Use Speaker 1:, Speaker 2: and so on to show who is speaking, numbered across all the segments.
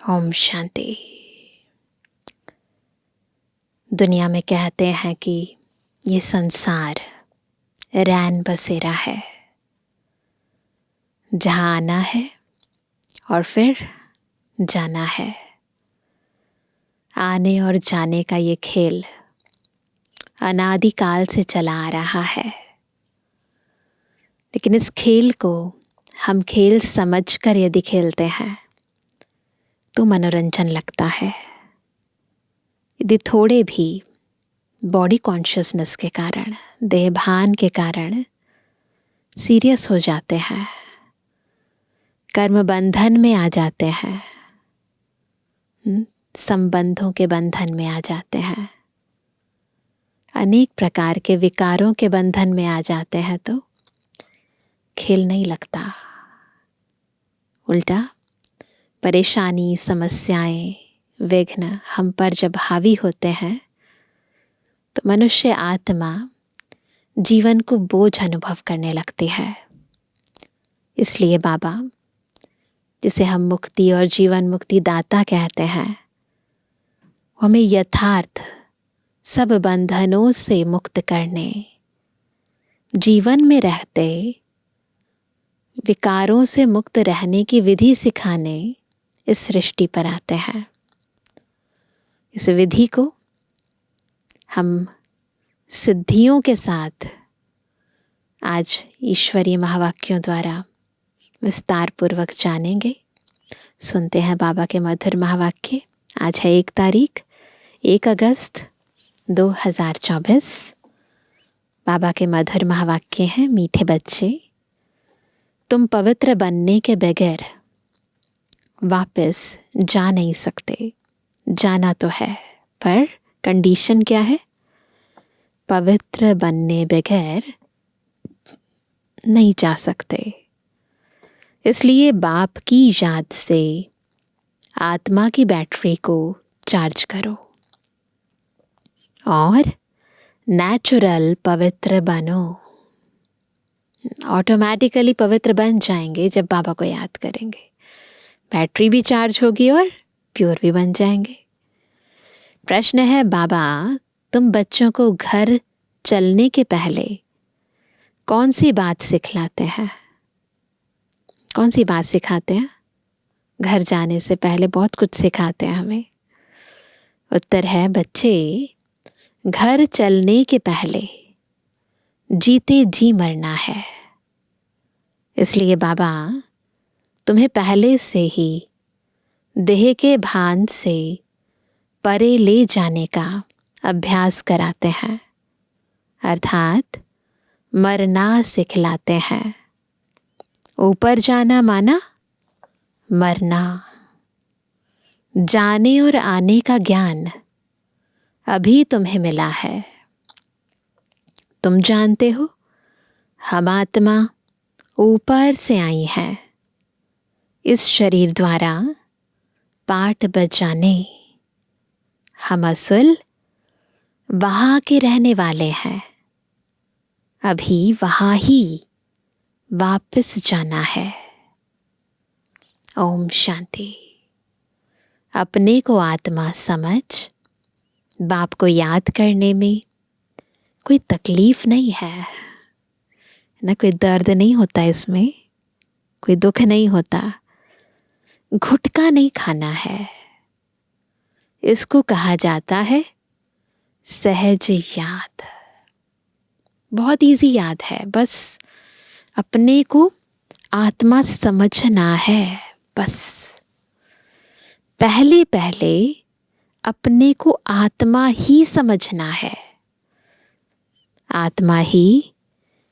Speaker 1: ओम शांति। दुनिया में कहते हैं कि ये संसार रैन बसेरा है, जहाँ आना है और फिर जाना है। आने और जाने का ये खेल अनादिकाल से चला आ रहा है, लेकिन इस खेल को हम खेल समझकर यदि खेलते हैं तो मनोरंजन लगता है। यदि थोड़े भी बॉडी कॉन्शियसनेस के कारण, देहभान के कारण सीरियस हो जाते हैं, कर्म बंधन में आ जाते हैं, संबंधों के बंधन में आ जाते हैं, अनेक प्रकार के विकारों के बंधन में आ जाते हैं, तो खेल नहीं लगता। उल्टा परेशानी, समस्याएं, विघ्न हम पर जब हावी होते हैं तो मनुष्य आत्मा जीवन को बोझ अनुभव करने लगती है। इसलिए बाबा, जिसे हम मुक्ति और जीवन मुक्ति दाता कहते हैं, हमें यथार्थ सब बंधनों से मुक्त करने, जीवन में रहते विकारों से मुक्त रहने की विधि सिखाने इस सृष्टि पर आते हैं। इस विधि को हम सिद्धियों के साथ आज ईश्वरीय महावाक्यों द्वारा विस्तार पूर्वक जानेंगे। सुनते हैं बाबा के मधुर महावाक्य। आज है 1 अगस्त 2024। बाबा के मधुर महावाक्य हैं, मीठे बच्चे, तुम पवित्र बनने के बगैर वापस जा नहीं सकते। जाना तो है, पर कंडीशन क्या है? पवित्र बनने बगैर नहीं जा सकते। इसलिए बाप की याद से आत्मा की बैटरी को चार्ज करो और नेचुरल पवित्र बनो। ऑटोमेटिकली पवित्र बन जाएंगे जब बाबा को याद करेंगे। बैटरी भी चार्ज होगी और प्योर भी बन जाएंगे। प्रश्न है, बाबा तुम बच्चों को घर चलने के पहले कौन सी बात सिखलाते हैं? कौन सी बात सिखाते हैं? घर जाने से पहले बहुत कुछ सिखाते हैं हमें। उत्तर है, बच्चे, घर चलने के पहले जीते जी मरना है। इसलिए बाबा तुम्हें पहले से ही देह के भान से परे ले जाने का अभ्यास कराते हैं, अर्थात मरना सिखलाते हैं। ऊपर जाना माना मरना। जाने और आने का ज्ञान अभी तुम्हें मिला है। तुम जानते हो, हम आत्मा ऊपर से आई हैं, इस शरीर द्वारा पाठ बजाने। हम असल वहाँ के रहने वाले हैं। अभी वहाँ ही वापस जाना है। ओम शांति। अपने को आत्मा समझ बाप को याद करने में कोई तकलीफ नहीं है ना, कोई दर्द नहीं होता इसमें, कोई दुख नहीं होता, घुटका नहीं खाना है। इसको कहा जाता है सहज याद। बहुत इजी याद है, बस अपने को आत्मा समझना है। बस पहले पहले अपने को आत्मा ही समझना है। आत्मा ही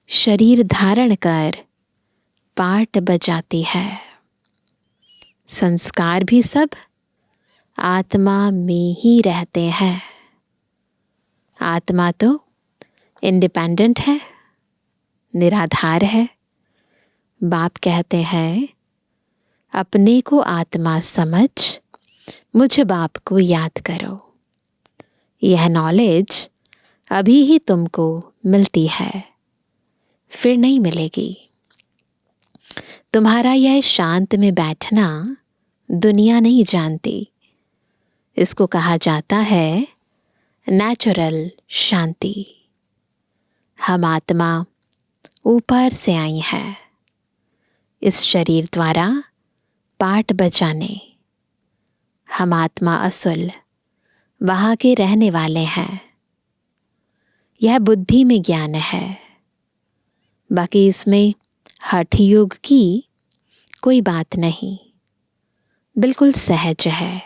Speaker 1: शरीर धारण कर पाठ बजाती है। संस्कार भी सब आत्मा में ही रहते हैं। आत्मा तो इंडिपेंडेंट है, निराधार है। बाप कहते हैं, अपने को आत्मा समझ मुझे बाप को याद करो। यह नॉलेज अभी ही तुमको मिलती है, फिर नहीं मिलेगी। तुम्हारा यह शांत में बैठना दुनिया नहीं जानती। इसको कहा जाता है नेचुरल शांति। हम आत्मा ऊपर से आई हैं इस शरीर द्वारा पाठ बजाने। हम आत्मा असुल वहाँ के रहने वाले हैं। यह बुद्धि में ज्ञान है, बाकी इसमें हठ योग की कोई बात नहीं, बिल्कुल सहज है।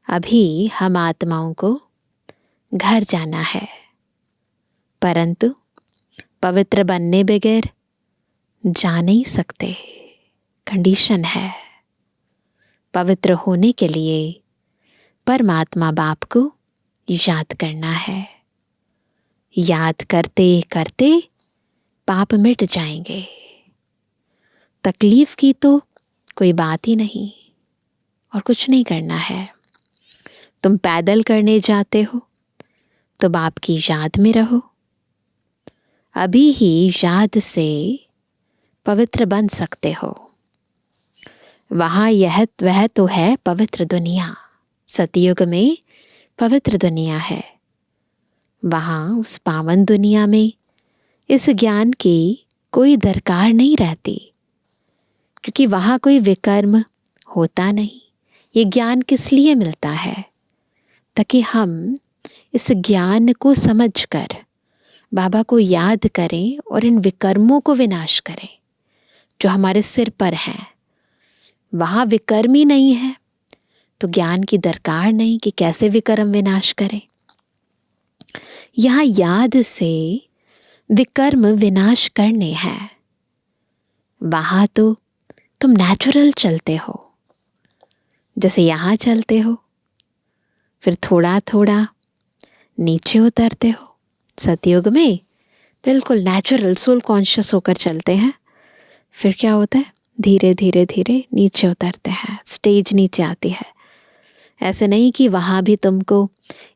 Speaker 1: अभी हम आत्माओं को घर जाना है, परंतु पवित्र बनने बगैर जा नहीं सकते। कंडीशन है। पवित्र होने के लिए परमात्मा बाप को याद करना है। याद करते करते पाप मिट जाएंगे। तकलीफ की तो कोई बात ही नहीं, और कुछ नहीं करना है। तुम पैदल करने जाते हो तो बाप की याद में रहो। अभी ही याद से पवित्र बन सकते हो। वहाँ वह तो है पवित्र दुनिया। सतयुग में पवित्र दुनिया है। वहाँ उस पावन दुनिया में इस ज्ञान की कोई दरकार नहीं रहती, क्योंकि वहाँ कोई विकर्म होता नहीं। ये ज्ञान किस लिए मिलता है? ताकि हम इस ज्ञान को समझकर बाबा को याद करें और इन विकर्मों को विनाश करें जो हमारे सिर पर हैं। वहाँ विकर्म ही नहीं है तो ज्ञान की दरकार नहीं कि कैसे विकर्म विनाश करें। यहाँ याद से विकर्म विनाश करने हैं। वहाँ तो तुम नेचुरल चलते हो, जैसे यहाँ चलते हो, फिर थोड़ा थोड़ा नीचे उतरते हो। सतयुग में बिल्कुल नेचुरल सोल कॉन्शियस होकर चलते हैं। फिर क्या होता है? धीरे धीरे धीरे नीचे उतरते हैं, स्टेज नीचे आती है। ऐसे नहीं कि वहाँ भी तुमको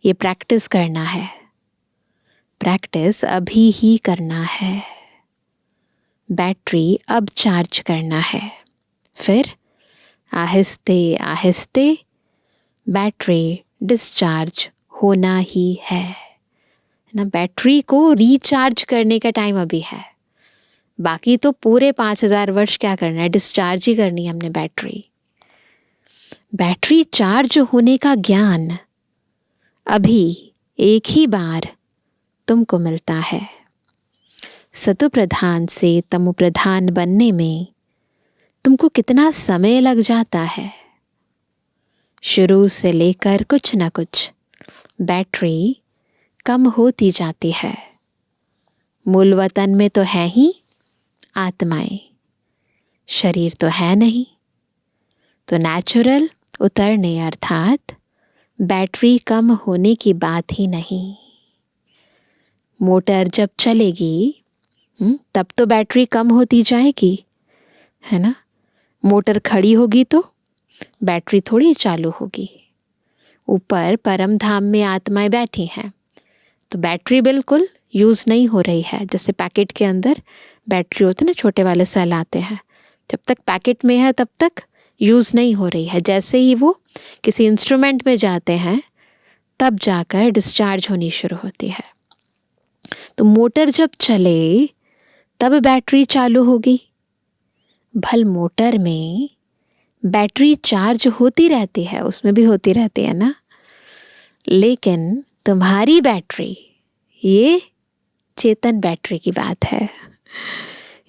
Speaker 1: ये प्रैक्टिस करना है। प्रैक्टिस अभी ही करना है। बैटरी अब चार्ज करना है। फिर आहिस्ते आहिस्ते बैटरी डिस्चार्ज होना ही है ना। बैटरी को रिचार्ज करने का टाइम अभी है। बाकी तो पूरे 5000 वर्ष क्या करना है? डिस्चार्ज ही करनी है हमने बैटरी। बैटरी चार्ज होने का ज्ञान अभी एक ही बार तुमको मिलता है। सतो प्रधान से तमो प्रधान बनने में तुमको कितना समय लग जाता है। शुरू से लेकर कुछ ना कुछ बैटरी कम होती जाती है। मूल वतन में तो है ही आत्माएं, शरीर तो है नहीं। तो नेचुरल उतरने अर्थात बैटरी कम होने की बात ही नहीं। मोटर जब चलेगी तब तो बैटरी कम होती जाएगी, है ना। मोटर खड़ी होगी तो बैटरी थोड़ी चालू होगी। ऊपर परम धाम में आत्माएं बैठी हैं तो बैटरी बिल्कुल यूज़ नहीं हो रही है। जैसे पैकेट के अंदर बैटरी होते ना, छोटे वाले सेल आते हैं, जब तक पैकेट में है तब तक यूज़ नहीं हो रही है। जैसे ही वो किसी इंस्ट्रूमेंट में जाते हैं तब जाकर डिस्चार्ज होनी शुरू होती है। तो मोटर जब चले तब बैटरी चालू होगी। भल मोटर में बैटरी चार्ज होती रहती है, उसमें भी होती रहती है ना। लेकिन तुम्हारी बैटरी, ये चेतन बैटरी की बात है,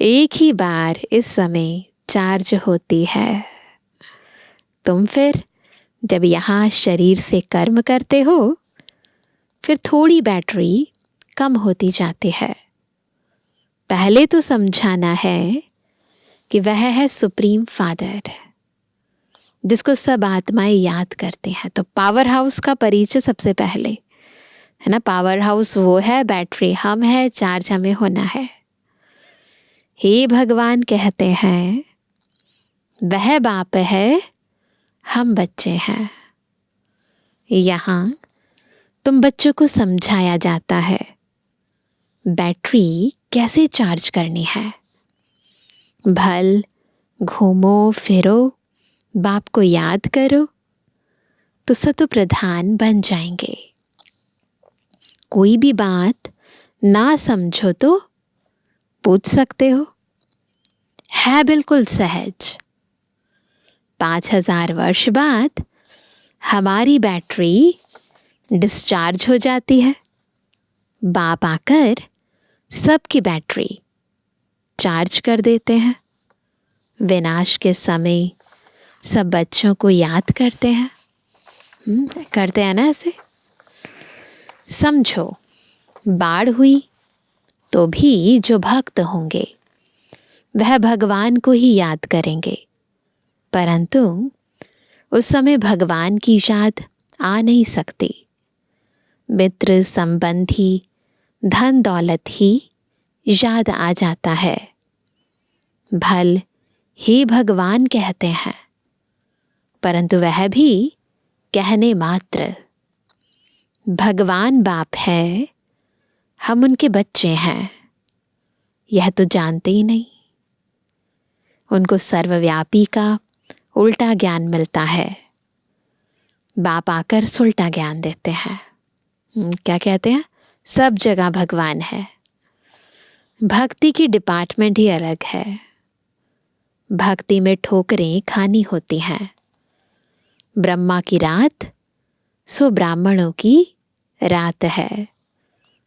Speaker 1: एक ही बार इस समय चार्ज होती है। तुम फिर जब यहाँ शरीर से कर्म करते हो फिर थोड़ी बैटरी कम होती जाती है। पहले तो समझाना है कि वह है सुप्रीम फादर जिसको सब आत्माएं याद करते हैं। तो पावर हाउस का परिचय सबसे पहले, है ना। पावर हाउस वो है, बैटरी हम है, चार्ज हमें होना है। हे भगवान कहते हैं वह बाप है, हम बच्चे हैं। यहाँ तुम बच्चों को समझाया जाता है बैटरी कैसे चार्ज करनी है। भल घूमो फिरो बाप को याद करो तो सतो प्रधान बन जाएंगे। कोई भी बात ना समझो तो पूछ सकते हो, है बिल्कुल सहज। 5000 वर्ष बाद हमारी बैटरी डिस्चार्ज हो जाती है। बाप आकर सबकी बैटरी चार्ज कर देते हैं। विनाश के समय सब बच्चों को याद करते हैं। करते हैं ना ऐसे। समझो, बाढ़ हुई तो भी जो भक्त होंगे वह भगवान को ही याद करेंगे, परंतु उस समय भगवान की याद आ नहीं सकती। मित्र संबंधी धन दौलत ही याद आ जाता है। भल हे भगवान कहते हैं, परंतु वह भी कहने मात्र। भगवान बाप है, हम उनके बच्चे हैं, यह तो जानते ही नहीं। उनको सर्वव्यापी का उल्टा ज्ञान मिलता है। बाप आकर सुल्टा ज्ञान देते हैं। क्या कहते हैं? सब जगह भगवान है। भक्ति की डिपार्टमेंट ही अलग है। भक्ति में ठोकरें खानी होती हैं। ब्रह्मा की रात सो ब्राह्मणों की रात है।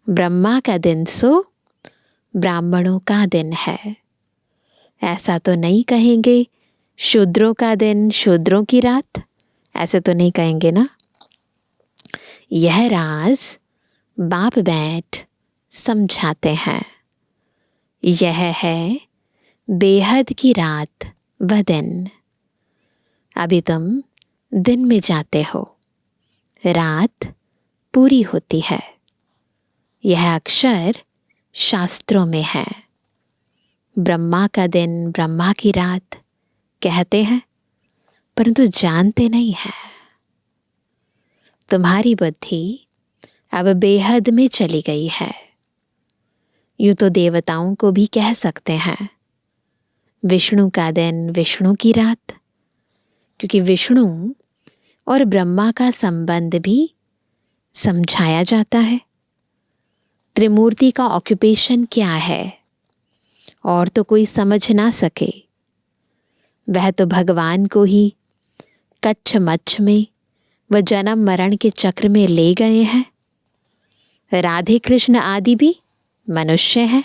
Speaker 1: ब्रह्मा का दिन सो ब्राह्मणों का दिन है। ऐसा तो नहीं कहेंगे शूद्रों का दिन शूद्रों की रात, ऐसे तो नहीं कहेंगे ना। यह राज बाप बैठ समझाते हैं। यह है बेहद की रात व दिन। अभी तुम दिन में जाते हो, रात पूरी होती है। यह अक्षर शास्त्रों में है। ब्रह्मा का दिन ब्रह्मा की रात कहते हैं, परंतु जानते नहीं है। तुम्हारी बुद्धि अब बेहद में चली गई है। यूं तो देवताओं को भी कह सकते हैं विष्णु का दिन विष्णु की रात, क्योंकि विष्णु और ब्रह्मा का संबंध भी समझाया जाता है। त्रिमूर्ति का ऑक्यूपेशन क्या है और तो कोई समझ ना सके। वह तो भगवान को ही कच्छ मच्छ में व जन्म मरण के चक्र में ले गए हैं। राधे कृष्ण आदि भी मनुष्य हैं,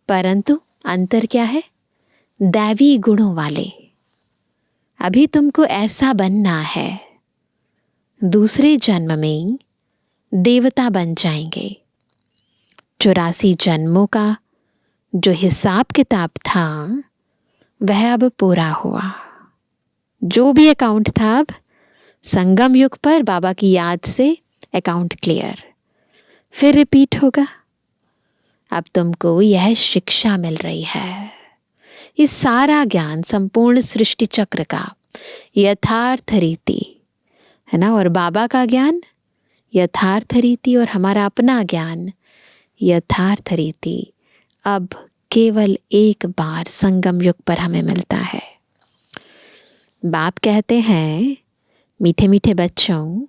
Speaker 1: परंतु अंतर क्या है? दैवी गुणों वाले। अभी तुमको ऐसा बनना है, दूसरे जन्म में देवता बन जाएंगे। 84 जन्मों का जो हिसाब किताब था वह अब पूरा हुआ। जो भी अकाउंट था अब संगम युग पर बाबा की याद से अकाउंट क्लियर। फिर रिपीट होगा। अब तुमको यह शिक्षा मिल रही है। ये सारा ज्ञान संपूर्ण सृष्टि चक्र का यथार्थ रीति है ना, और बाबा का ज्ञान यथार्थ रीति और हमारा अपना ज्ञान यथार्थ रीति अब केवल एक बार संगम युग पर हमें मिलता है। बाप कहते हैं, मीठे मीठे बच्चों,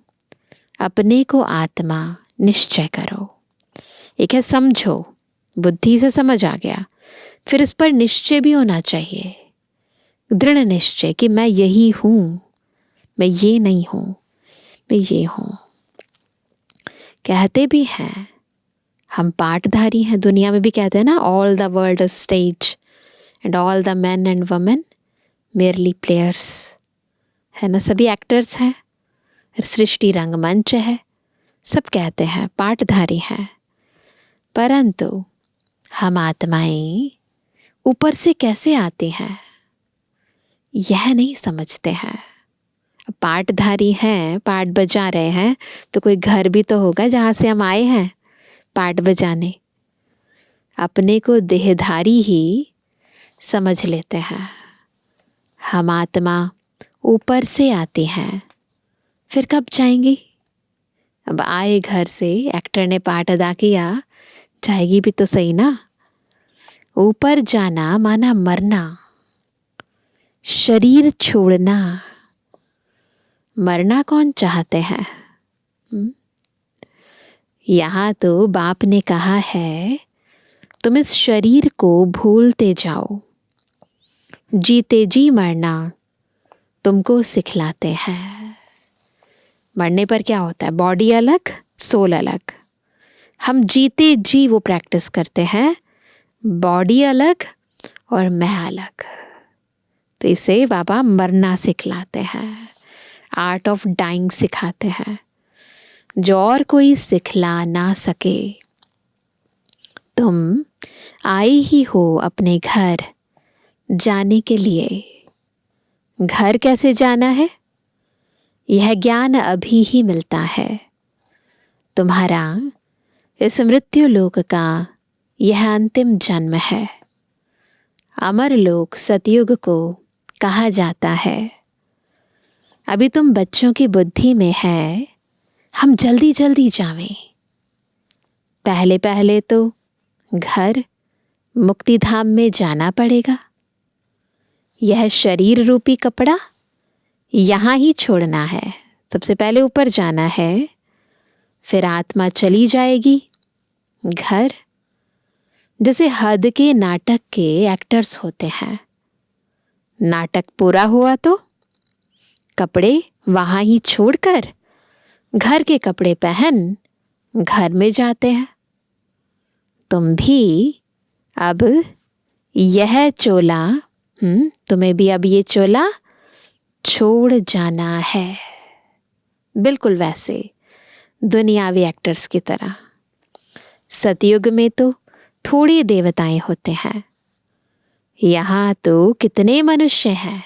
Speaker 1: अपने को आत्मा निश्चय करो। एक है समझो, बुद्धि से समझ आ गया, फिर इस पर निश्चय भी होना चाहिए, दृढ़ निश्चय कि मैं यही हूं, मैं ये नहीं हूं, मैं ये हूं। कहते भी हैं हम पाठधारी हैं। दुनिया में भी कहते हैं ना, all the world stage and all the man and women merely players, है ना, सभी एक्टर्स हैं। सृष्टि रंगमंच है, सब कहते हैं पाठधारी हैं, परंतु हम आत्माएं ऊपर से कैसे आती हैं यह नहीं समझते हैं। पाठधारी हैं, पाठ बजा रहे हैं, तो कोई घर भी तो होगा जहाँ से हम आए हैं पाठ बजाने। अपने को देहधारी ही समझ लेते हैं। हम आत्मा ऊपर से आती हैं, फिर कब जाएंगी? अब आए घर से, एक्टर ने पाठ अदा किया, जाएगी भी तो सही ना। ऊपर जाना माना मरना, शरीर छोड़ना, मरना कौन चाहते हैं? यहाँ तो बाप ने कहा है तुम इस शरीर को भूलते जाओ, जीते जी मरना तुमको सिखलाते हैं। मरने पर क्या होता है? बॉडी अलग, सोल अलग। हम जीते जी वो प्रैक्टिस करते हैं, बॉडी अलग और मैं अलग। तो इसे बाबा मरना सिखलाते हैं, आर्ट ऑफ डाइंग सिखाते हैं, जो और कोई सिखला ना सके। तुम आए ही हो अपने घर जाने के लिए। घर कैसे जाना है? यह ज्ञान अभी ही मिलता है। तुम्हारा इस मृत्यु लोक का यह अंतिम जन्म है। अमर लोक सतयुग को कहा जाता है। अभी तुम बच्चों की बुद्धि में है हम जल्दी जल्दी जावें। पहले पहले तो घर मुक्ति धाम में जाना पड़ेगा। यह शरीर रूपी कपड़ा यहाँ ही छोड़ना है। सबसे पहले ऊपर जाना है, फिर आत्मा चली जाएगी घर। जैसे हद के नाटक के एक्टर्स होते हैं, नाटक पूरा हुआ तो कपड़े वहां ही छोड़कर घर के कपड़े पहन घर में जाते हैं। तुम भी अब यह चोला, तुम्हें भी अब ये चोला छोड़ जाना है। बिल्कुल वैसे दुनियावी एक्टर्स की तरह। सतयुग में तो थोड़ी देवताएं होते हैं, यहाँ तो कितने मनुष्य हैं।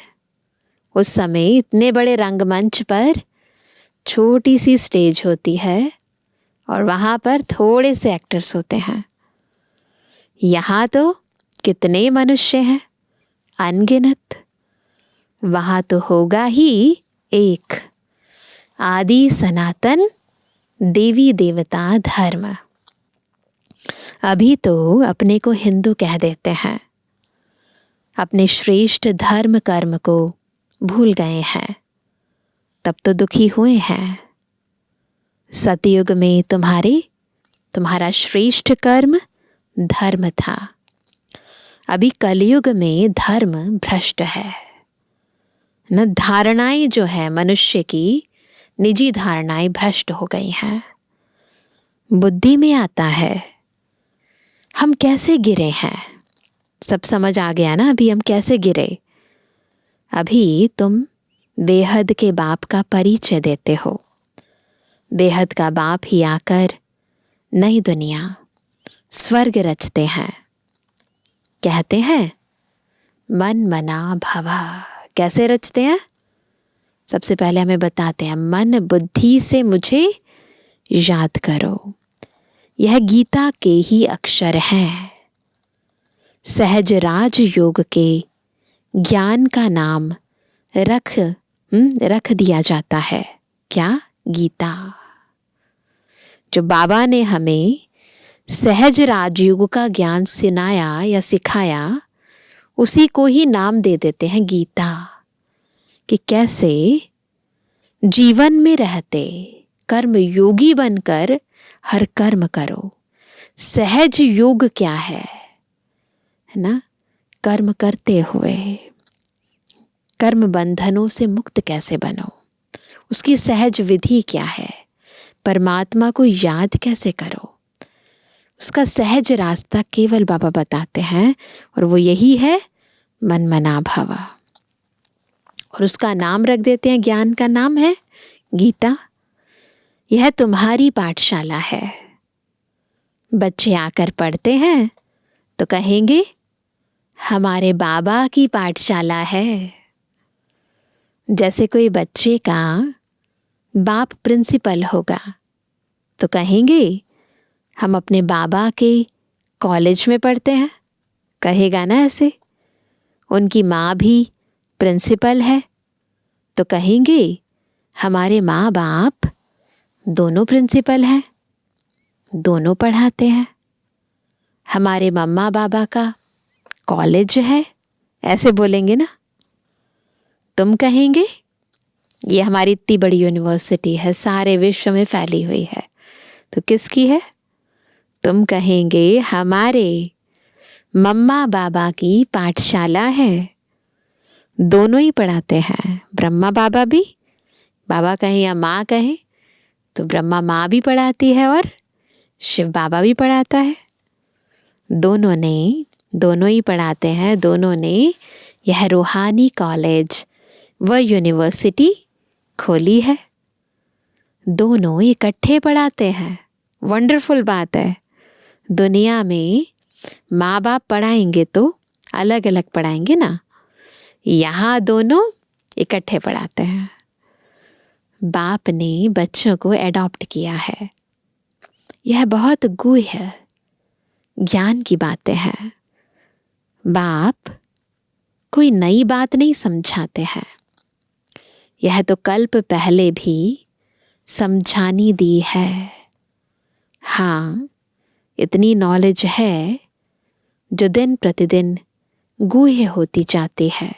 Speaker 1: उस समय इतने बड़े रंगमंच पर छोटी सी स्टेज होती है और वहां पर थोड़े से एक्टर्स होते हैं। यहाँ तो कितने मनुष्य हैं, अनगिनत। वहां तो होगा ही एक आदि सनातन देवी देवता धर्म। अभी तो अपने को हिंदू कह देते हैं, अपने श्रेष्ठ धर्म कर्म को भूल गए हैं, तब तो दुखी हुए हैं। सतयुग में तुम्हारा श्रेष्ठ कर्म धर्म था। अभी कलयुग में धर्म भ्रष्ट है न। धारणाएं जो है मनुष्य की, निजी धारणाएं भ्रष्ट हो गई हैं। बुद्धि में आता है हम कैसे गिरे हैं, सब समझ आ गया ना। अभी हम कैसे गिरे। अभी तुम बेहद के बाप का परिचय देते हो। बेहद का बाप ही आकर नई दुनिया, स्वर्ग रचते हैं। कहते हैं मन मना भवा। कैसे रचते हैं? सबसे पहले हमें बताते हैं, मन बुद्धि से मुझे याद करो। यह गीता के ही अक्षर हैं। सहज राज योग के ज्ञान का नाम रख दिया जाता है। क्या? गीता। जो बाबा ने हमें सहज राजयोग का ज्ञान सुनाया या सिखाया, उसी को ही नाम दे देते हैं गीता। कि कैसे जीवन में रहते कर्म योगी बनकर हर कर्म करो। सहज योग क्या है ना? कर्म करते हुए कर्म बंधनों से मुक्त कैसे बनो, उसकी सहज विधि क्या है? परमात्मा को याद कैसे करो, उसका सहज रास्ता केवल बाबा बताते हैं। और वो यही है मन मना भवा। और उसका नाम रख देते हैं, ज्ञान का नाम है गीता। यह तुम्हारी पाठशाला है। बच्चे आकर पढ़ते हैं तो कहेंगे हमारे बाबा की पाठशाला है। जैसे कोई बच्चे का बाप प्रिंसिपल होगा तो कहेंगे हम अपने बाबा के कॉलेज में पढ़ते हैं, कहेगा ना ऐसे। उनकी माँ भी प्रिंसिपल है तो कहेंगे हमारे माँ बाप दोनों प्रिंसिपल हैं, दोनों पढ़ाते हैं। हमारे मम्मा बाबा का कॉलेज है, ऐसे बोलेंगे ना। तुम कहेंगे ये हमारी इतनी बड़ी यूनिवर्सिटी है, सारे विश्व में फैली हुई है, तो किसकी है? तुम कहेंगे हमारे मम्मा बाबा की पाठशाला है। दोनों ही पढ़ाते हैं, ब्रह्मा बाबा भी, बाबा कहें या माँ कहें तो ब्रह्मा माँ भी पढ़ाती है और शिव बाबा भी पढ़ाता है। दोनों ही पढ़ाते हैं। दोनों ने यह रूहानी कॉलेज व यूनिवर्सिटी खोली है। दोनों इकट्ठे पढ़ाते हैं। वंडरफुल बात है। दुनिया में माँ बाप पढ़ाएंगे तो अलग अलग पढ़ाएंगे ना, यहाँ दोनों इकट्ठे पढ़ाते हैं। बाप ने बच्चों को एडॉप्ट किया है। यह बहुत गूढ़ ज्ञान की बातें हैं। बाप कोई नई बात नहीं समझाते हैं, यह तो कल्प पहले भी समझानी दी है। हाँ, इतनी नॉलेज है जो दिन प्रतिदिन गूढ़ होती जाती है।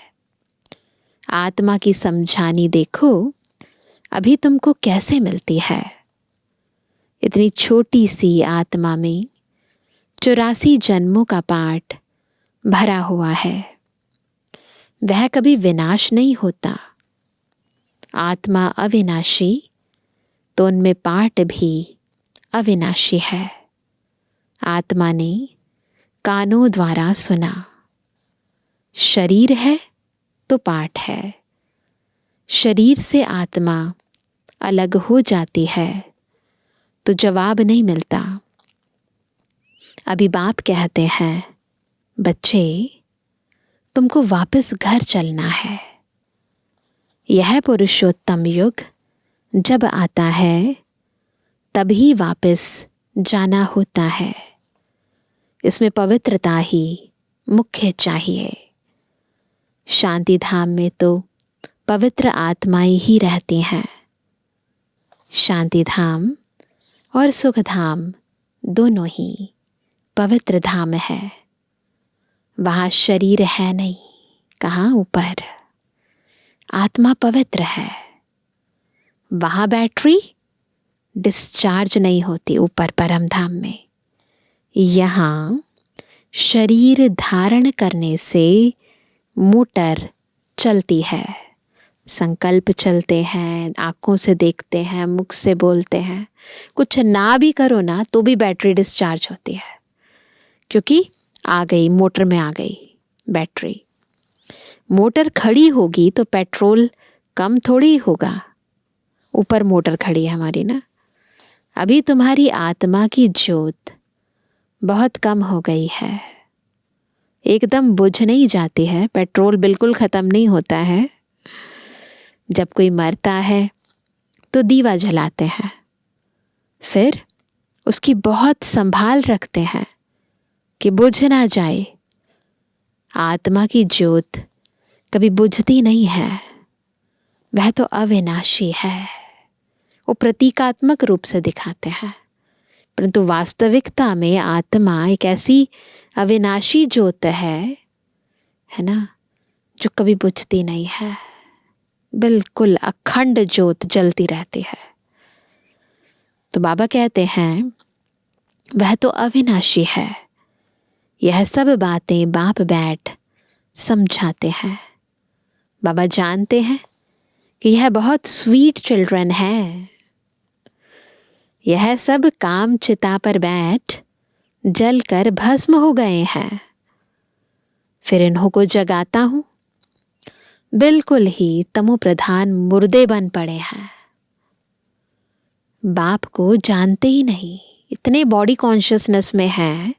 Speaker 1: आत्मा की समझानी देखो अभी तुमको कैसे मिलती है। इतनी छोटी सी आत्मा में 84 जन्मों का पाठ भरा हुआ है। वह कभी विनाश नहीं होता। आत्मा अविनाशी तो उनमें पाठ भी अविनाशी है। आत्मा ने कानों द्वारा सुना। शरीर है तो पाठ है। शरीर से आत्मा अलग हो जाती है तो जवाब नहीं मिलता। अभी बाप कहते हैं, बच्चे तुमको वापस घर चलना है। यह पुरुषोत्तम युग जब आता है तभी वापस जाना होता है। इसमें पवित्रता ही मुख्य चाहिए। शांति धाम में तो पवित्र आत्माएं ही रहती हैं। शांति धाम और सुख धाम दोनों ही पवित्र धाम है। वहाँ शरीर है नहीं, कहाँ ऊपर। आत्मा पवित्र है। वहाँ बैटरी डिस्चार्ज नहीं होती ऊपर परम धाम में। यहाँ शरीर धारण करने से मोटर चलती है। संकल्प चलते हैं, आंखों से देखते हैं, मुख से बोलते हैं। कुछ ना भी करो ना तो भी बैटरी डिस्चार्ज होती है, क्योंकि आ गई, मोटर में आ गई बैटरी। मोटर खड़ी होगी तो पेट्रोल कम थोड़ी होगा। ऊपर मोटर खड़ी है हमारी ना। अभी तुम्हारी आत्मा की ज्योत बहुत कम हो गई है, एकदम बुझ नहीं जाती है। पेट्रोल बिल्कुल ख़त्म नहीं होता है। जब कोई मरता है तो दीवा जलाते हैं, फिर उसकी बहुत संभाल रखते हैं कि बुझ ना जाए। आत्मा की ज्योत कभी बुझती नहीं है। वह तो अविनाशी है। वो प्रतीकात्मक रूप से दिखाते हैं, परंतु वास्तविकता में आत्मा एक ऐसी अविनाशी ज्योत है ना, जो कभी बुझती नहीं है। बिल्कुल अखंड ज्योत जलती रहती है। तो बाबा कहते हैं वह तो अविनाशी है। यह सब बातें बाप बैठ समझाते हैं। बाबा जानते हैं कि यह बहुत स्वीट चिल्ड्रन है। यह सब काम चिता पर बैठ जल कर भस्म हो गए हैं। फिर इन्हों को जगाता हूं, बिल्कुल ही तमो प्रधान मुर्दे बन पड़े हैं। बाप को जानते ही नहीं, इतने बॉडी कॉन्शियसनेस में हैं,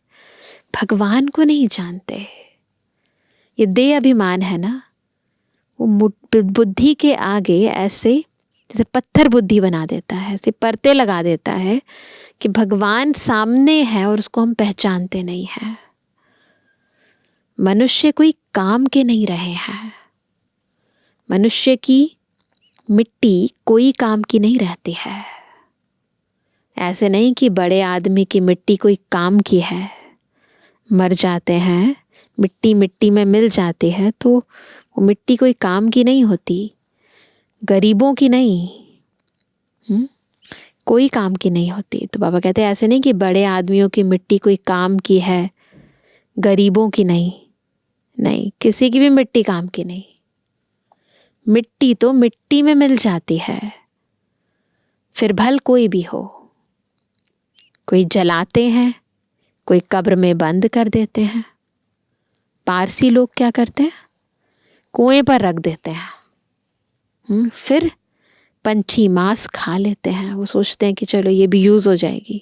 Speaker 1: भगवान को नहीं जानते। ये देह अभिमान है ना, वो बुद्धि के आगे ऐसे जैसे पत्थर बुद्धि बना देता है, ऐसे परते लगा देता है कि भगवान सामने है और उसको हम पहचानते नहीं हैं। मनुष्य कोई काम के नहीं रहे हैं। मनुष्य की मिट्टी कोई काम की नहीं रहती है। ऐसे नहीं कि बड़े आदमी की मिट्टी कोई काम की है। मर जाते हैं, मिट्टी मिट्टी में मिल जाती है तो वो मिट्टी कोई काम की नहीं होती, गरीबों की नहीं, कोई काम की नहीं होती। तो बाबा कहते हैं ऐसे नहीं कि बड़े आदमियों की मिट्टी कोई काम की है, गरीबों की नहीं। नहीं, किसी की भी मिट्टी काम की नहीं। मिट्टी तो मिट्टी में मिल जाती है, फिर भल कोई भी हो। कोई जलाते हैं, कोई कब्र में बंद कर देते हैं। पारसी लोग क्या करते हैं, कुएं पर रख देते हैं। फिर पंछी मांस खा लेते हैं, वो सोचते हैं कि चलो ये भी यूज हो जाएगी।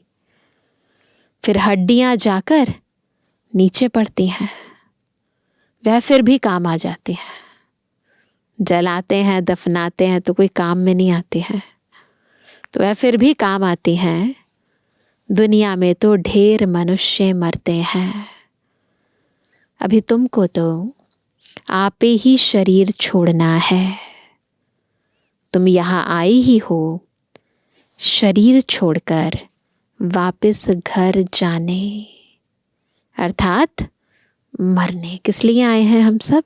Speaker 1: फिर हड्डियां जाकर नीचे पड़ती हैं, वह फिर भी काम आ जाती हैं। जलाते हैं, दफनाते हैं तो कोई काम में नहीं आती हैं, तो वह फिर भी काम आती हैं। दुनिया में तो ढेर मनुष्य मरते हैं। अभी तुमको तो आपे ही शरीर छोड़ना है। तुम यहाँ आए ही हो शरीर छोड़कर वापस घर जाने, अर्थात मरने। किस लिए आए हैं हम सब?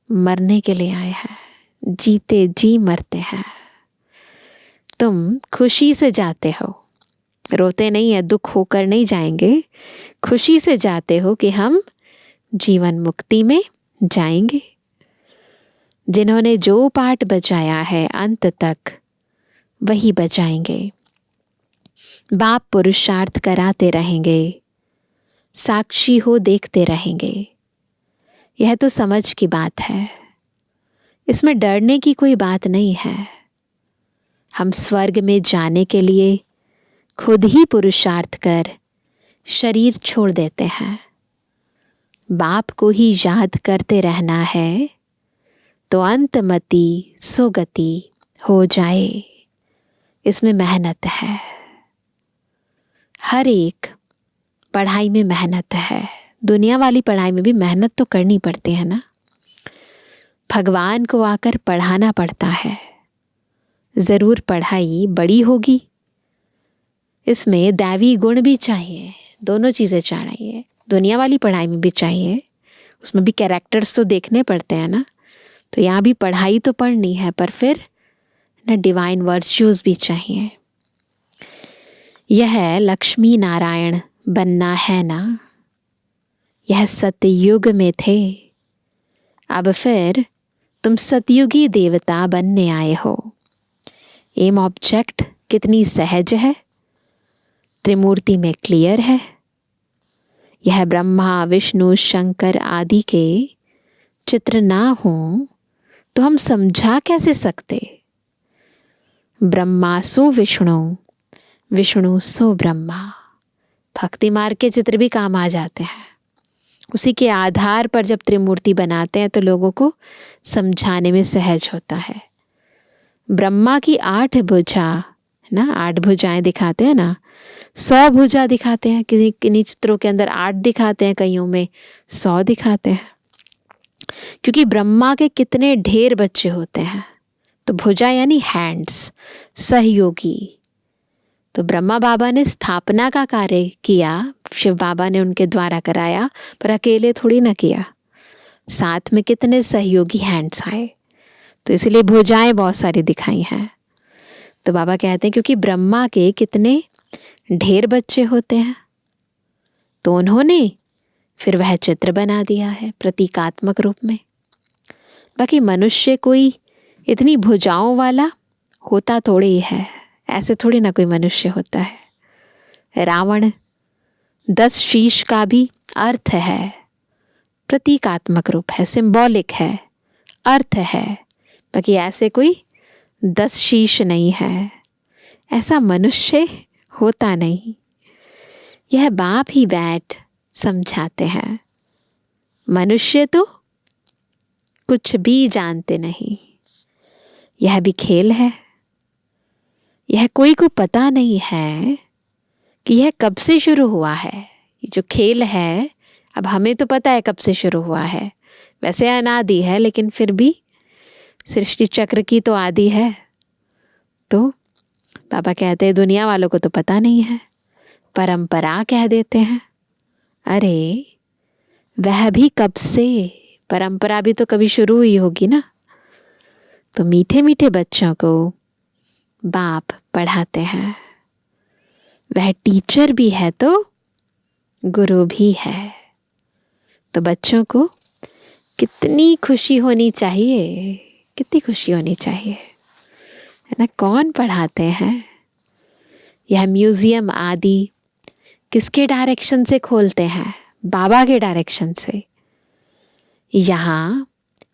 Speaker 1: मरने के लिए आए हैं। जीते जी मरते हैं। तुम खुशी से जाते हो, रोते नहीं है, दुख होकर नहीं जाएंगे, खुशी से जाते हो कि हम जीवन मुक्ति में जाएंगे। जिन्होंने जो पाठ बजाया है अंत तक वही बजाएंगे। बाप पुरुषार्थ कराते रहेंगे, साक्षी हो देखते रहेंगे। यह तो समझ की बात है, इसमें डरने की कोई बात नहीं है। हम स्वर्ग में जाने के लिए खुद ही पुरुषार्थ कर शरीर छोड़ देते हैं। बाप को ही याद करते रहना है तो अंतमति सुगति हो जाए। इसमें मेहनत है, हर एक पढ़ाई में मेहनत है। दुनिया वाली पढ़ाई में भी मेहनत तो करनी पड़ती है ना। भगवान को आकर पढ़ाना पड़ता है। जरूर पढ़ाई बड़ी होगी, इसमें दैवी गुण भी चाहिए, दोनों चीज़ें चाहिए। दुनिया वाली पढ़ाई में भी चाहिए, उसमें भी कैरेक्टर्स तो देखने पड़ते हैं ना। तो यहाँ भी पढ़ाई तो पढ़नी है, पर फिर ना डिवाइन वर्च्यूज भी चाहिए। यह लक्ष्मी नारायण बनना है ना। यह सतयुग में थे, अब फिर तुम सतयुगी देवता बनने आए हो। एम ऑब्जेक्ट कितनी सहज है, त्रिमूर्ति में क्लियर है। यह ब्रह्मा विष्णु शंकर आदि के चित्र ना हो तो हम समझा कैसे सकते। ब्रह्मा सो विष्णु, विष्णु सो ब्रह्मा। भक्ति मार्ग के चित्र भी काम आ जाते हैं। उसी के आधार पर जब त्रिमूर्ति बनाते हैं तो लोगों को समझाने में सहज होता है। ब्रह्मा की 8 भुजा ना, 8 भुजाएं दिखाते हैं ना, 100 भुजा दिखाते हैं। किन्हीं चित्रों के अंदर 8 दिखाते हैं, कईयों में 100 दिखाते हैं। क्योंकि ब्रह्मा के कितने ढेर बच्चे होते हैं। तो भुजा यानी हैंड्स, सहयोगी। तो ब्रह्मा बाबा ने स्थापना का कार्य किया, शिव बाबा ने उनके द्वारा कराया, पर अकेले थोड़ी ना किया, साथ में कितने सहयोगी हैंड्स आए। तो इसलिए भुजाएं बहुत सारी दिखाई हैं। तो बाबा कहते हैं क्योंकि ब्रह्मा के कितने ढेर बच्चे होते हैं, तो उन्होंने फिर वह चित्र बना दिया है प्रतीकात्मक रूप में। बाकी मनुष्य कोई इतनी भुजाओं वाला होता थोड़ी ही है, ऐसे थोड़ी ना कोई मनुष्य होता है। रावण 10 शीश का भी अर्थ है, प्रतीकात्मक रूप है, सिंबॉलिक है, अर्थ है। बाकी ऐसे कोई 10 शीश नहीं है, ऐसा मनुष्य होता नहीं। यह बाप ही बैठ समझाते हैं। मनुष्य तो कुछ भी जानते नहीं। यह भी खेल है। यह कोई को पता नहीं है कि यह कब से शुरू हुआ है। ये जो खेल है, अब हमें तो पता है कब से शुरू हुआ है, वैसे अनादि है, लेकिन फिर भी सृष्टि चक्र की तो आदि है। तो बाबा कहते हैं दुनिया वालों को तो पता नहीं है, परंपरा कह देते हैं। अरे वह भी कब से परंपरा भी तो कभी शुरू हुई होगी ना। तो मीठे मीठे बच्चों को बाप पढ़ाते हैं। वह टीचर भी है तो गुरु भी है। तो बच्चों को कितनी खुशी होनी चाहिए, कितनी खुशी होनी चाहिए, है ना। कौन पढ़ाते हैं? यह म्यूजियम आदि किसके डायरेक्शन से खोलते हैं? बाबा के डायरेक्शन से। यहाँ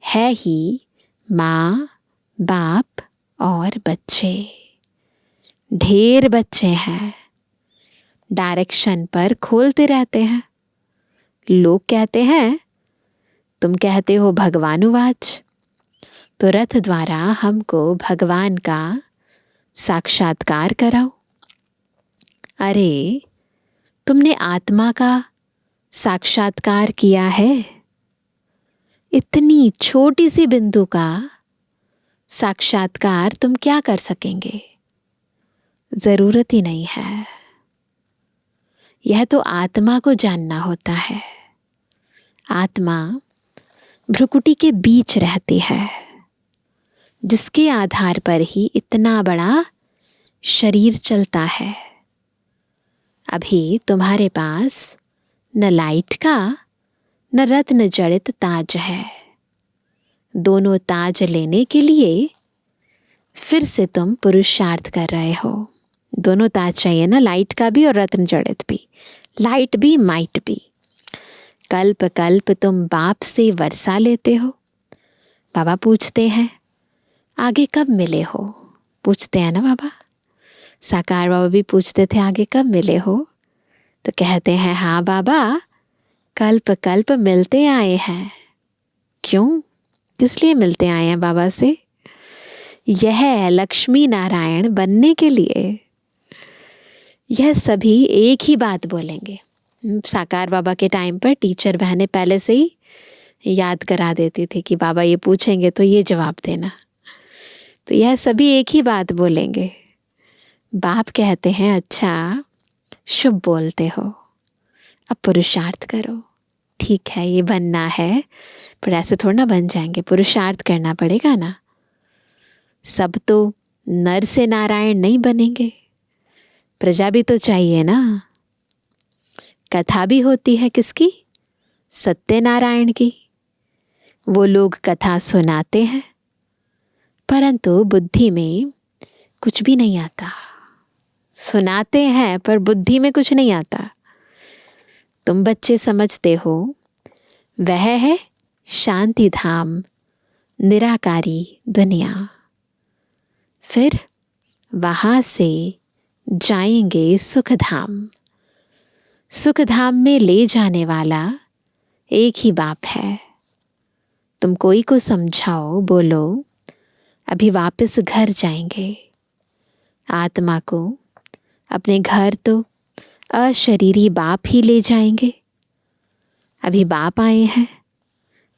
Speaker 1: है ही माँ, बाप और बच्चे। ढेर बच्चे हैं, डायरेक्शन पर खोलते रहते हैं। लोग कहते हैं, तुम कहते हो भगवानुवाच, तो रथ द्वारा हमको भगवान का साक्षात्कार कराओ। अरे, तुमने आत्मा का साक्षात्कार किया है? इतनी छोटी सी बिंदु का साक्षात्कार तुम क्या कर सकेंगे? जरूरत ही नहीं है। यह तो आत्मा को जानना होता है। आत्मा भ्रुकुटी के बीच रहती है, जिसके आधार पर ही इतना बड़ा शरीर चलता है। अभी तुम्हारे पास न लाइट का न रत्न जड़ित ताज है। दोनों ताज लेने के लिए फिर से तुम पुरुषार्थ कर रहे हो। दोनों ताज चाहिए ना, लाइट का भी और रत्न जड़ित भी, लाइट भी माइट भी। कल्प कल्प तुम बाप से वर्षा लेते हो। बाबा पूछते हैं, आगे कब मिले हो? पूछते हैं ना बाबा। साकार बाबा भी पूछते थे, आगे कब मिले हो? तो कहते हैं, हाँ बाबा, कल्प कल्प मिलते आए हैं। क्यों? किस लिए मिलते आए हैं बाबा से? यह है लक्ष्मी नारायण बनने के लिए। यह सभी एक ही बात बोलेंगे। साकार बाबा के टाइम पर टीचर बहनें पहले से ही याद करा देती थी कि बाबा ये पूछेंगे तो ये जवाब देना। तो यह सभी एक ही बात बोलेंगे। बाप कहते हैं, अच्छा शुभ बोलते हो, अब पुरुषार्थ करो। ठीक है, ये बनना है, पर ऐसे थोड़ा ना बन जाएंगे, पुरुषार्थ करना पड़ेगा ना। सब तो नर से नारायण नहीं बनेंगे, प्रजा भी तो चाहिए ना। कथा भी होती है किसकी? सत्यनारायण की। वो लोग कथा सुनाते हैं, परंतु बुद्धि में कुछ भी नहीं आता। सुनाते हैं पर बुद्धि में कुछ नहीं आता। तुम बच्चे समझते हो वह है शांति धाम, निराकारी दुनिया। फिर वहां से जाएंगे सुख धाम। सुख धाम में ले जाने वाला एक ही बाप है। तुम कोई को समझाओ, बोलो अभी वापस घर जाएंगे। आत्मा को अपने घर तो अशरीरी बाप ही ले जाएंगे। अभी बाप आए हैं,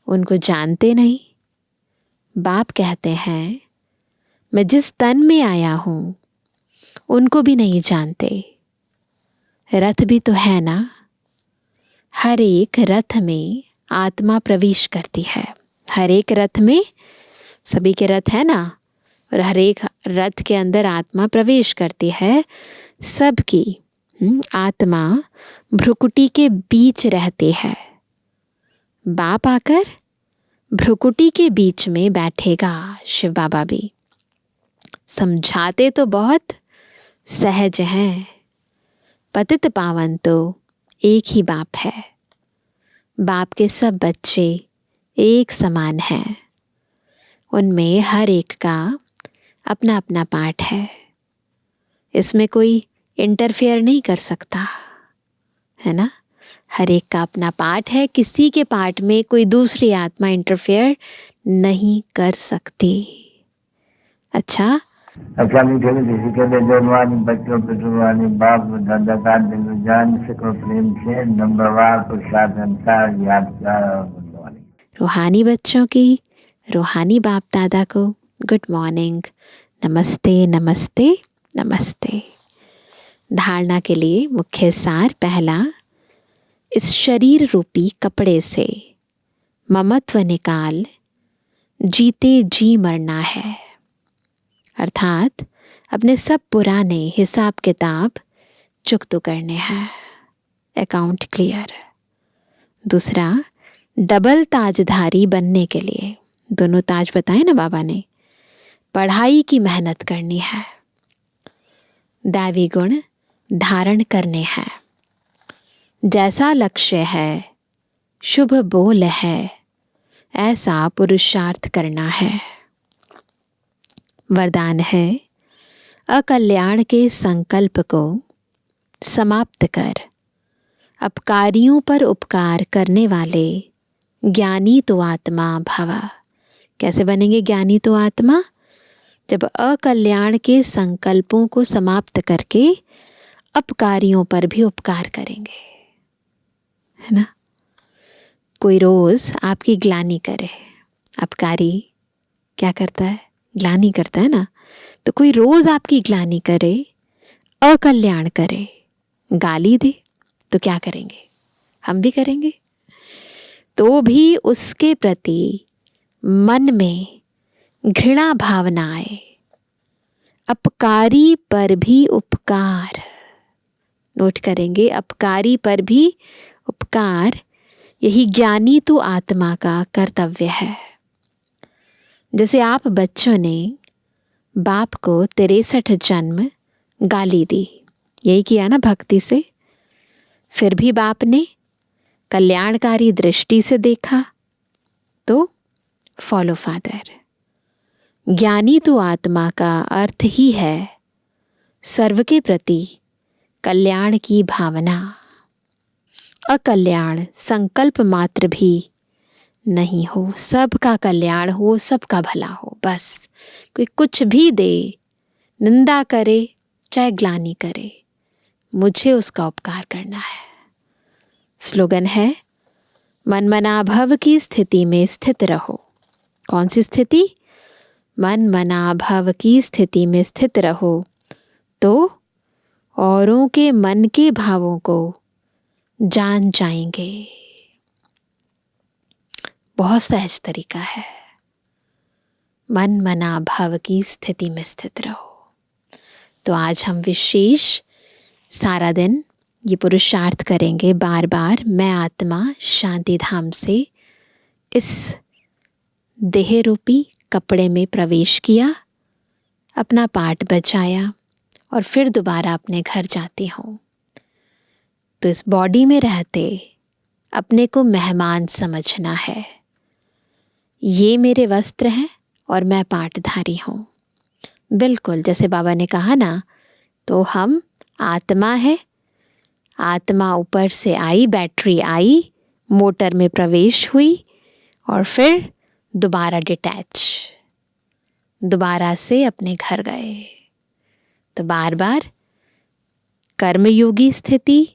Speaker 1: उनको जानते नहीं। बाप कहते हैं, मैं जिस तन में आया हूं उनको भी नहीं जानते। रथ भी तो है ना, हर एक रथ में आत्मा प्रवेश करती है। हर एक रथ में, सभी के रथ है ना, और हर एक रथ के अंदर आत्मा प्रवेश करती है। सबकी आत्मा भ्रुकुटी के बीच रहती है। बाप आकर भ्रुकुटी के बीच में बैठेगा। शिव बाबा भी समझाते तो बहुत सहज हैं। पतित पावन तो एक ही बाप है। बाप के सब बच्चे एक समान हैं। उनमें हर एक का अपना अपना पार्ट है। इसमें कोई इंटरफेयर नहीं कर सकता, है ना। हर एक का अपना पार्ट है। किसी के पार्ट में कोई दूसरी आत्मा इंटरफेयर नहीं कर सकती। अच्छा,
Speaker 2: मीठे मीठे के जन्मानी बच्चों पितृवानी बाप दादा का दिल जान सको प्रेम से नंबरवार पुरुषार्थ अनुसार याद किया।
Speaker 1: रूहानी बच्चों की रूहानी बाप दादा को गुड मॉर्निंग, नमस्ते नमस्ते नमस्ते। धारणा के लिए मुख्य सार। पहला, इस शरीर रूपी कपड़े से ममत्व निकाल, जीते जी मरना है। अर्थात अपने सब पुराने हिसाब किताब चुकतो करने हैं, अकाउंट क्लियर। दूसरा, डबल ताजधारी बनने के लिए, दोनों ताज बताए ना बाबा ने, पढ़ाई की मेहनत करनी है, दैवी गुण धारण करने हैं, जैसा लक्ष्य है, शुभ बोल है, ऐसा पुरुषार्थ करना है। वरदान है, अकल्याण के संकल्प को समाप्त कर, अपकारियों पर उपकार करने वाले ज्ञानी तो आत्मा भव। कैसे बनेंगे ज्ञानी तो आत्मा? जब अकल्याण के संकल्पों को समाप्त करके अपकारियों पर भी उपकार करेंगे, है ना। कोई रोज आपकी ग्लानि करे, अपकारी क्या करता है? ग्लानि करता है ना। तो कोई रोज आपकी ग्लानि करे, अकल्याण करे, गाली दे, तो क्या करेंगे? हम भी करेंगे। तो भी उसके प्रति मन में घृणा भावना आए, अपकारी पर भी उपकार। नोट करेंगे, अपकारी पर भी उपकार, यही ज्ञानी तो आत्मा का कर्तव्य है। जैसे आप बच्चों ने बाप को 63 जन्म गाली दी, यही किया ना भक्ति से। फिर भी बाप ने कल्याणकारी दृष्टि से देखा, तो फॉलो फादर। ज्ञानी तो आत्मा का अर्थ ही है सर्व के प्रति कल्याण की भावना। अकल्याण संकल्प मात्र भी नहीं हो, सबका कल्याण हो, सबका भला हो। बस कोई कुछ भी दे, निंदा करे चाहे ग्लानि करे, मुझे उसका उपकार करना है। स्लोगन है, मन मना भव की स्थिति में स्थित रहो। कौन सी स्थिति? मन मना भव की स्थिति में स्थित रहो, तो औरों के मन के भावों को जान जाएंगे। बहुत सहज तरीका है, मन मना भाव की स्थिति में स्थित रहो। तो आज हम विशेष सारा दिन ये पुरुषार्थ करेंगे बार बार। मैं आत्मा शांति धाम से इस देह रूपी कपड़े में प्रवेश किया, अपना पाठ बजाया और फिर दोबारा अपने घर जाती हूँ। तो इस बॉडी में रहते अपने को मेहमान समझना है। ये मेरे वस्त्र हैं और मैं पाठधारी हूँ। बिल्कुल जैसे बाबा ने कहा ना, तो हम आत्मा है, आत्मा ऊपर से आई, बैटरी आई, मोटर में प्रवेश हुई और फिर दोबारा डिटैच, दोबारा से अपने घर गए। तो बार बार कर्मयोगी स्थिति,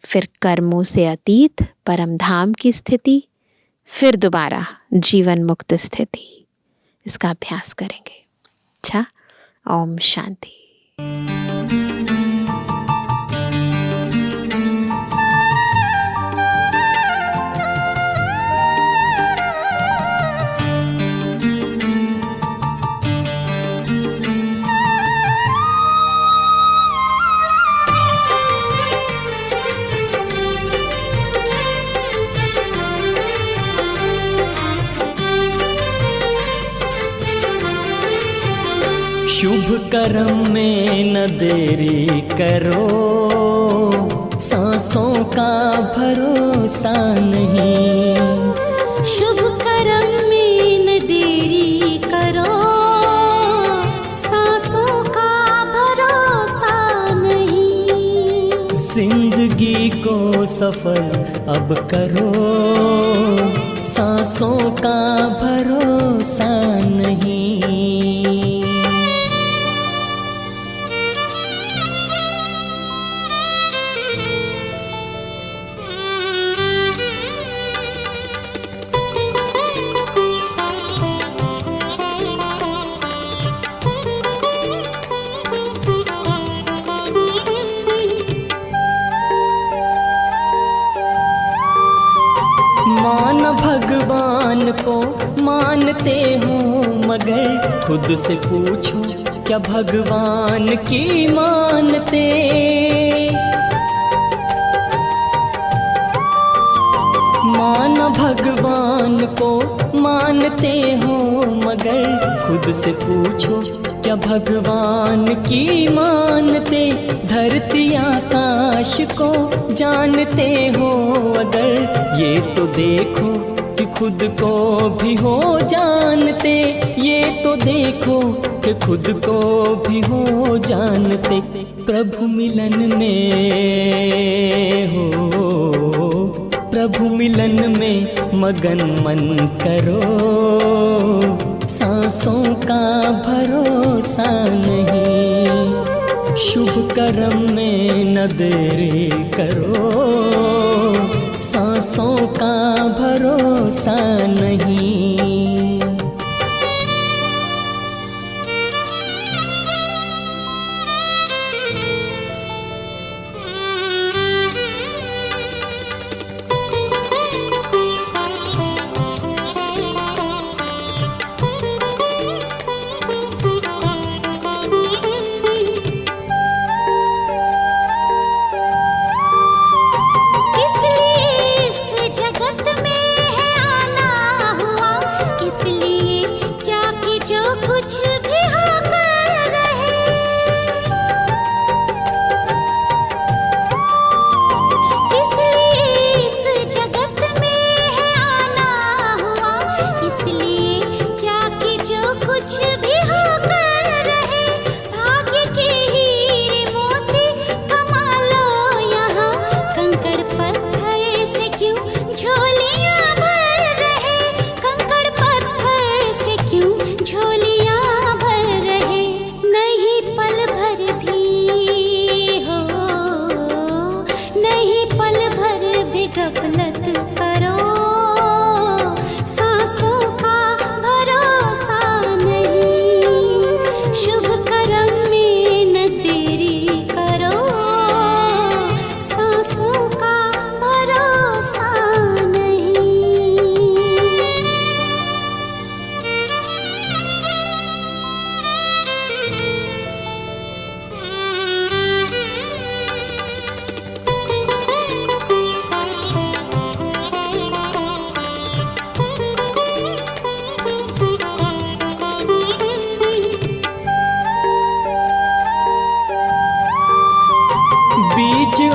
Speaker 1: फिर कर्मों से अतीत परम धाम की स्थिति, फिर दोबारा जीवन मुक्त स्थिति, इसका अभ्यास करेंगे। अच्छा, ओम शांति।
Speaker 3: शुभ कर्म में न देरी करो, सांसों का भरोसा नहीं।
Speaker 4: शुभ कर्म में न देरी करो, सांसों का भरोसा नहीं।
Speaker 3: जिंदगी को सफल अब करो, सांसों का भरोसा नहीं। मान भगवान भगवान को मानते हो मगर खुद से पूछो क्या भगवान की मानते। माना भगवान को मानते हो मगर खुद से पूछो क्या भगवान की मानते। धरती आकाश को जानते हो अगर ये तो देखो कि खुद को भी हो जानते। ये तो देखो कि खुद को भी हो जानते। प्रभु मिलन में हो, प्रभु मिलन में मगन मन करो। सांसों का भरोसा नहीं, शुभ कर्म में न देरी करो। सांसों का भरोसा नहीं।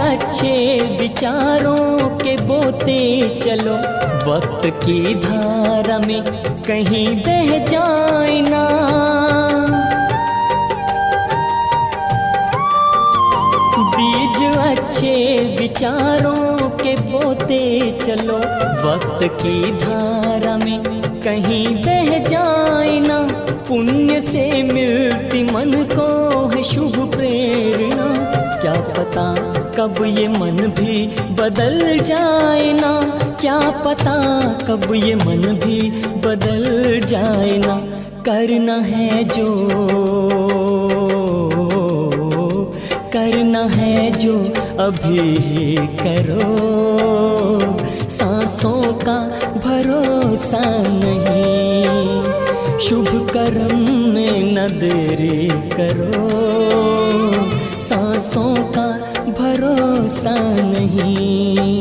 Speaker 3: अच्छे विचारों के बोते चलो, वक्त की धारा में कहीं बह जाए ना। बीज अच्छे विचारों के बोते चलो, वक्त की धारा में कहीं बह जाए ना। पुण्य से मिलती मन को है शुभ प्रेरणा, क्या पता कब ये मन भी बदल जाए ना। क्या पता कब ये मन भी बदल जाए ना। करना है जो, करना है जो अभी ही करो। सांसों का भरोसा नहीं, शुभ कर्म में न देरी करो। सांसों का भरोसा नहीं।